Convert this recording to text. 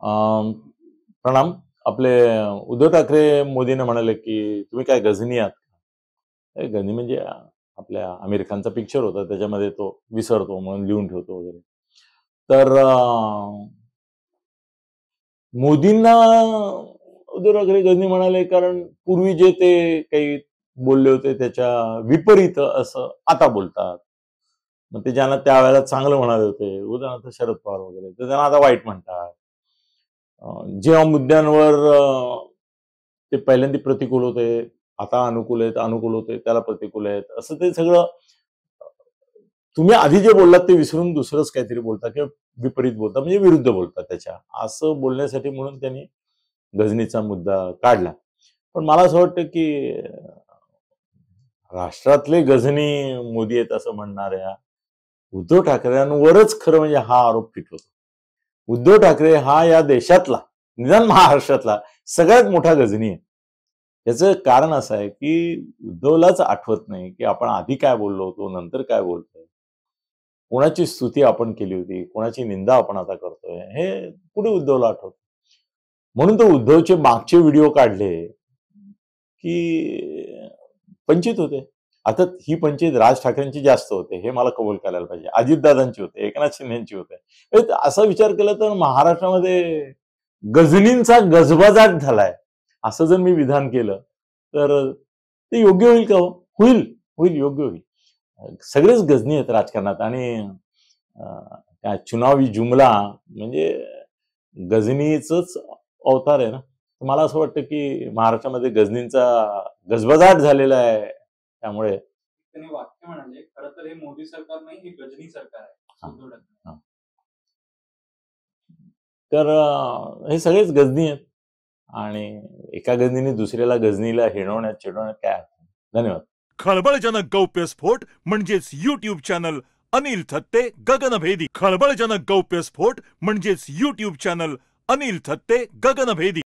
अं, प्रणाम. आपले उद्धव ठाकरे मोदींना म्हणाले, की तुम्ही काय गझनी आहात का? गझनी म्हणजे आपल्या आमिर खानचा पिक्चर होता, त्याच्यामध्ये तो विसरतो म्हणून लिहून ठेवतो वगैरे. तर मोदींना उद्धव ठाकरे गझनी म्हणाले, कारण पूर्वी जे ते काही बोलले होते त्याच्या विपरीत असं आता बोलतात. मग ते ज्यांना त्यावेळेला चांगलं म्हणाले होते, उदाहरणार्थ शरद पवार वगैरे, तर त्यांना आता वाईट म्हणतात. जेव्हा मुद्द्यांवर ते पहिल्यांदा प्रतिकूल होते, आता अनुकूल आहेत, अनुकूल होते, त्याला प्रतिकूल आहेत, असं ते सगळं तुम्ही आधी जे बोललात ते विसरून दुसरंच काहीतरी बोलता किंवा विपरीत बोलता, म्हणजे विरुद्ध बोलता त्याच्या, असं बोलण्यासाठी म्हणून त्यांनी गझनीचा मुद्दा काढला. पण मला असं वाटतं की राष्ट्रातले गझनी मोदी आहेत असं म्हणणाऱ्या उद्धव ठाकरेंवरच खरं म्हणजे हा आरोप फिट होतो. उद्धव ठाकरे हा या देशातला, निदान महाराष्ट्रातला सगळ्यात मोठा गझनी आहे. याचं कारण असं आहे की उद्धवलाच आठवत नाही की आपण आधी काय बोललो होतो, नंतर काय बोलतोय, कोणाची स्तुती आपण केली होती, कोणाची निंदा आपण आता करतोय, हे कुठे उद्धवला आठवत. म्हणून तो उद्धवचे मागचे व्हिडिओ काढले की पंचित होते. आता ही पंचायत राज ठाकरेंची जास्त होते, हे मला कबूल करायला पाहिजे. अजितदादांची होते, एकनाथ शिंदेची होते. असा विचार केला तर महाराष्ट्रामध्ये गझनींचा गजबजाट झालाय, असं जर मी विधान केलं तर ते योग्य होईल का हो? होईल, होईल, योग्य होईल. सगळेच गझनी आहेत राजकारणात आणि काय चुनावी जुमला म्हणजे गझनीच अवतार आहे ना. मला असं वाटतं की महाराष्ट्रामध्ये गझनींचा गजबजाट झालेला आहे. त्यामुळे त्यांनी वाक्य म्हणाले, खरं तर हे मोदी सरकार नाही, हे गजनी सरकार आहे. उद्धव ठाकरे. तर हे सगळेच गझनी आहेत आणि एका गझनीने दुसऱ्याला गझनीला हिणवण्यात चिडवण्यात काय अर्थ नाही. धन्यवाद. खळबळजनक गौप्यस्फोट म्हणजेच YouTube चॅनल अनिल थत्ते गगनभेदी. खळबळजनक गौप्यस्फोट म्हणजेच YouTube चॅनल अनिल थत्ते गगनभेदी.